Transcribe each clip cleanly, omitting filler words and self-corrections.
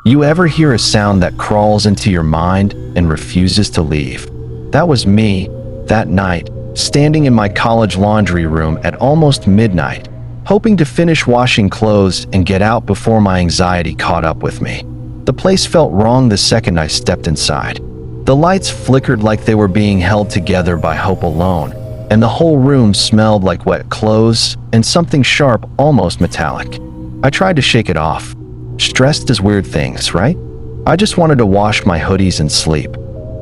You ever hear a sound that crawls into your mind and refuses to leave? That was me, that night, standing in my college laundry room at almost midnight, hoping to finish washing clothes and get out before my anxiety caught up with me. The place felt wrong the second I stepped inside. The lights flickered like they were being held together by hope alone, and the whole room smelled like wet clothes and something sharp, almost metallic. I tried to shake it off. Stress does weird things, right? I just wanted to wash my hoodies and sleep.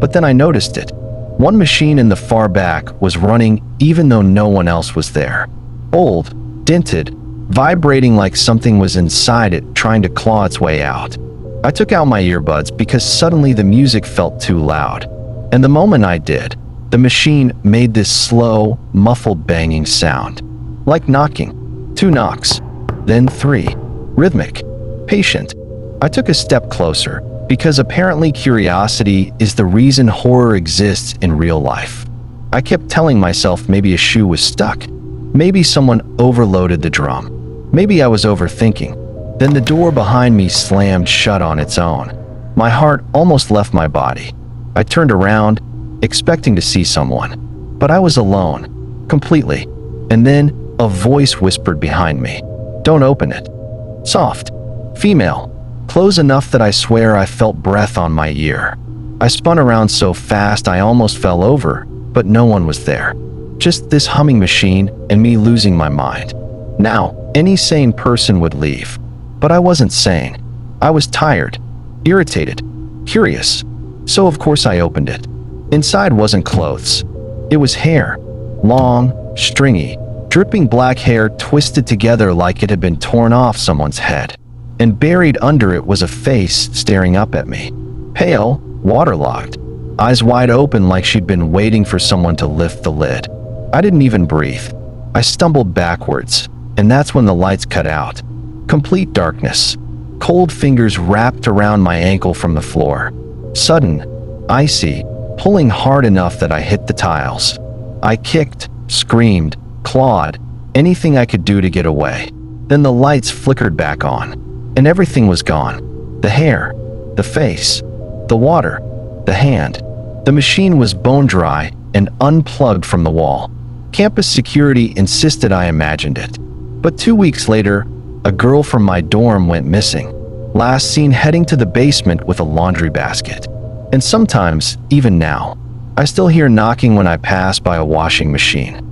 But then I noticed it. One machine in the far back was running even though no one else was there. Old, dented, vibrating like something was inside it trying to claw its way out. I took out my earbuds because suddenly the music felt too loud. And the moment I did, the machine made this slow, muffled banging sound. Like knocking. 2 knocks. Then 3. Rhythmic. Patient. I took a step closer, because apparently curiosity is the reason horror exists in real life. I kept telling myself maybe a shoe was stuck. Maybe someone overloaded the drum. Maybe I was overthinking. Then the door behind me slammed shut on its own. My heart almost left my body. I turned around, expecting to see someone. But I was alone. Completely. And then a voice whispered behind me, "Don't open it." Soft. Female. Close enough that I swear I felt breath on my ear. I spun around so fast I almost fell over, but no one was there. Just this humming machine and me losing my mind. Now, any sane person would leave. But I wasn't sane. I was tired, irritated, curious. So of course I opened it. Inside wasn't clothes. It was hair. Long, stringy, dripping black hair twisted together like it had been torn off someone's head. And buried under it was a face staring up at me. Pale, waterlogged, eyes wide open like she'd been waiting for someone to lift the lid. I didn't even breathe. I stumbled backwards, and that's when the lights cut out. Complete darkness. Cold fingers wrapped around my ankle from the floor. Sudden, icy, pulling hard enough that I hit the tiles. I kicked, screamed, clawed, anything I could do to get away. Then the lights flickered back on. And everything was gone. The hair, the face, the water, the hand. The machine was bone dry and unplugged from the wall. Campus security insisted I imagined it. But 2 weeks later, a girl from my dorm went missing. Last seen heading to the basement with a laundry basket. And sometimes, even now, I still hear knocking when I pass by a washing machine.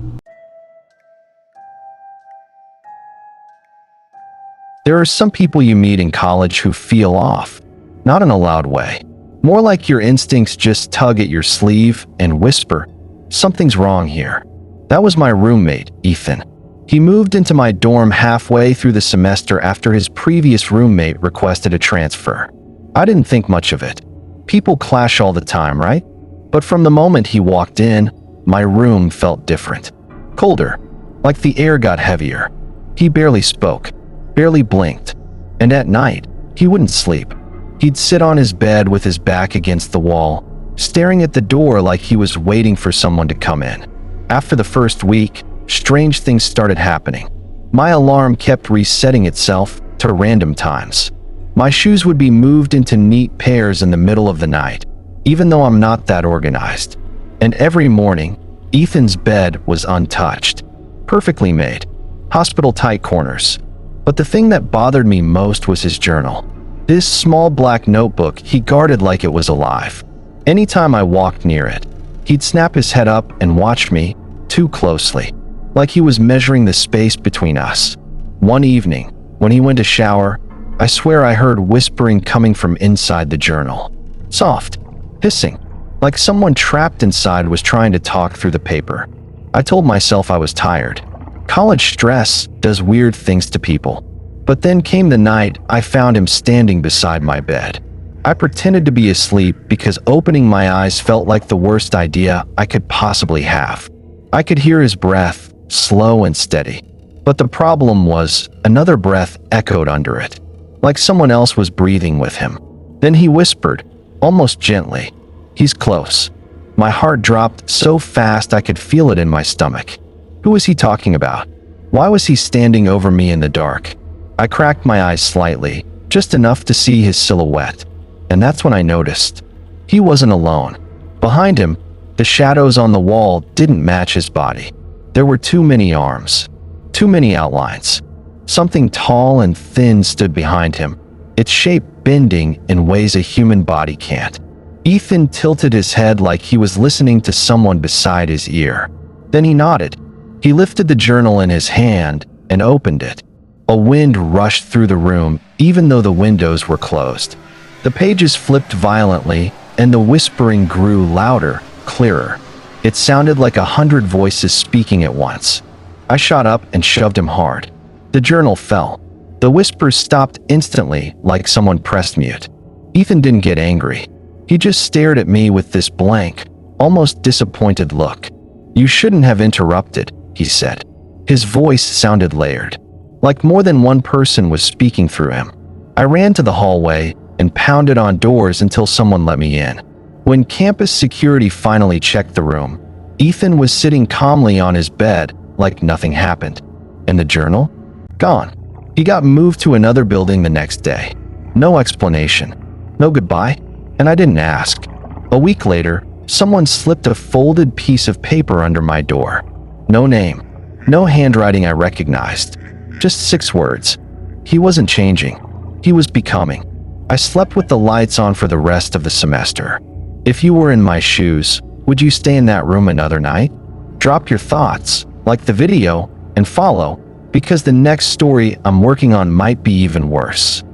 There are some people you meet in college who feel off, not in a loud way. More like your instincts just tug at your sleeve and whisper, "Something's wrong here." That was my roommate, Ethan. He moved into my dorm halfway through the semester after his previous roommate requested a transfer. I didn't think much of it. People clash all the time, right? But from the moment he walked in, my room felt different. Colder, like the air got heavier. He barely spoke. Barely blinked. And at night, he wouldn't sleep. He'd sit on his bed with his back against the wall, staring at the door like he was waiting for someone to come in. After the first week, strange things started happening. My alarm kept resetting itself to random times. My shoes would be moved into neat pairs in the middle of the night, even though I'm not that organized. And every morning, Ethan's bed was untouched. Perfectly made. Hospital-tight corners. But the thing that bothered me most was his journal. This small black notebook he guarded like it was alive. Anytime I walked near it, he'd snap his head up and watch me, too closely, like he was measuring the space between us. One evening, when he went to shower, I swear I heard whispering coming from inside the journal. Soft, hissing, like someone trapped inside was trying to talk through the paper. I told myself I was tired. College stress does weird things to people. But then came the night I found him standing beside my bed. I pretended to be asleep because opening my eyes felt like the worst idea I could possibly have. I could hear his breath, slow and steady. But the problem was, another breath echoed under it, like someone else was breathing with him. Then he whispered, almost gently, "He's close." My heart dropped so fast I could feel it in my stomach. Who was he talking about? Why was he standing over me in the dark? I cracked my eyes slightly, just enough to see his silhouette. And that's when I noticed. He wasn't alone. Behind him, the shadows on the wall didn't match his body. There were too many arms, too many outlines. Something tall and thin stood behind him, its shape bending in ways a human body can't. Ethan tilted his head like he was listening to someone beside his ear. Then he nodded. He lifted the journal in his hand and opened it. A wind rushed through the room, even though the windows were closed. The pages flipped violently, and the whispering grew louder, clearer. It sounded like 100 voices speaking at once. I shot up and shoved him hard. The journal fell. The whispers stopped instantly, like someone pressed mute. Ethan didn't get angry. He just stared at me with this blank, almost disappointed look. "You shouldn't have interrupted," he said. His voice sounded layered, like more than one person was speaking through him. I ran to the hallway and pounded on doors until someone let me in. When campus security finally checked the room, Ethan was sitting calmly on his bed like nothing happened. And the journal? Gone. He got moved to another building the next day. No explanation. No goodbye. And I didn't ask. A week later, someone slipped a folded piece of paper under my door. No name. No handwriting I recognized. Just 6 words. He wasn't changing. He was becoming. I slept with the lights on for the rest of the semester. If you were in my shoes, would you stay in that room another night? Drop your thoughts, like the video, and follow, because the next story I'm working on might be even worse.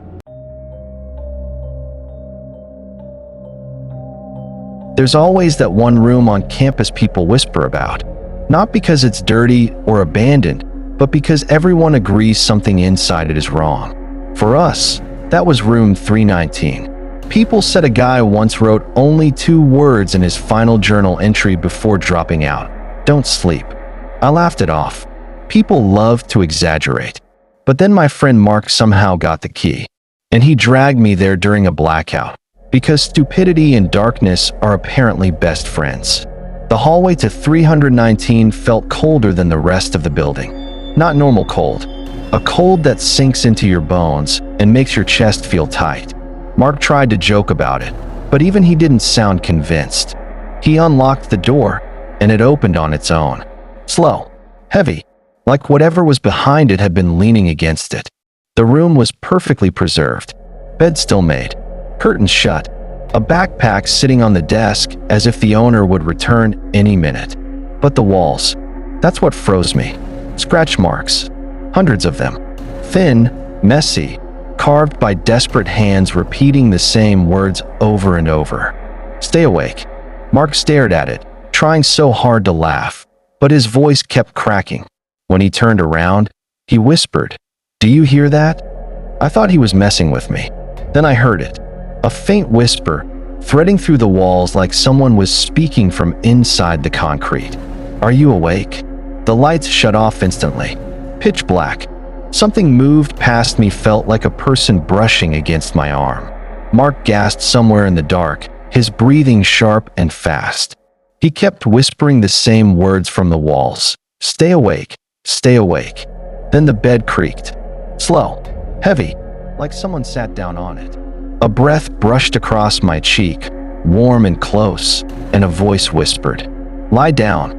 There's always that one room on campus people whisper about. Not because it's dirty or abandoned, but because everyone agrees something inside it is wrong. For us, that was room 319. People said a guy once wrote only 2 words in his final journal entry before dropping out: "Don't sleep." I laughed it off. People love to exaggerate. But then my friend Mark somehow got the key, and he dragged me there during a blackout, because stupidity and darkness are apparently best friends. The hallway to 319 felt colder than the rest of the building. Not normal cold. A cold that sinks into your bones and makes your chest feel tight. Mark tried to joke about it, but even he didn't sound convinced. He unlocked the door, and it opened on its own. Slow. Heavy. Like whatever was behind it had been leaning against it. The room was perfectly preserved. Bed still made. Curtains shut. A backpack sitting on the desk as if the owner would return any minute. But the walls. That's what froze me. Scratch marks. Hundreds of them. Thin, messy, carved by desperate hands repeating the same words over and over. "Stay awake." Mark stared at it, trying so hard to laugh, but his voice kept cracking. When he turned around, he whispered, "Do you hear that?" I thought he was messing with me. Then I heard it. A faint whisper, threading through the walls like someone was speaking from inside the concrete. "Are you awake?" The lights shut off instantly. Pitch black. Something moved past me, felt like a person brushing against my arm. Mark gasped somewhere in the dark, his breathing sharp and fast. He kept whispering the same words from the walls. "Stay awake, stay awake." Then the bed creaked. Slow, heavy, like someone sat down on it. A breath brushed across my cheek, warm and close, and a voice whispered, "Lie down."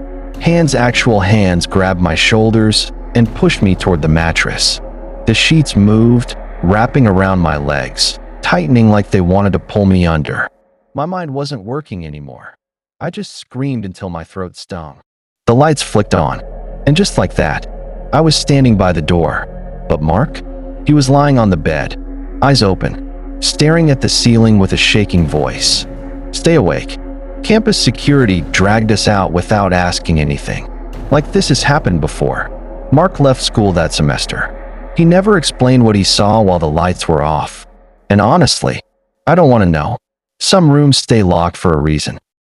Actual hands grabbed my shoulders and pushed me toward the mattress. The sheets moved, wrapping around my legs, tightening like they wanted to pull me under. My mind wasn't working anymore. I just screamed until my throat stung. The lights flicked on, and just like that, I was standing by the door. But Mark? He was lying on the bed, eyes open, staring at the ceiling with a shaking voice. "Stay awake." Campus security dragged us out without asking anything. Like this has happened before. Mark left school that semester. He never explained what he saw while the lights were off. And honestly, I don't want to know. Some rooms stay locked for a reason.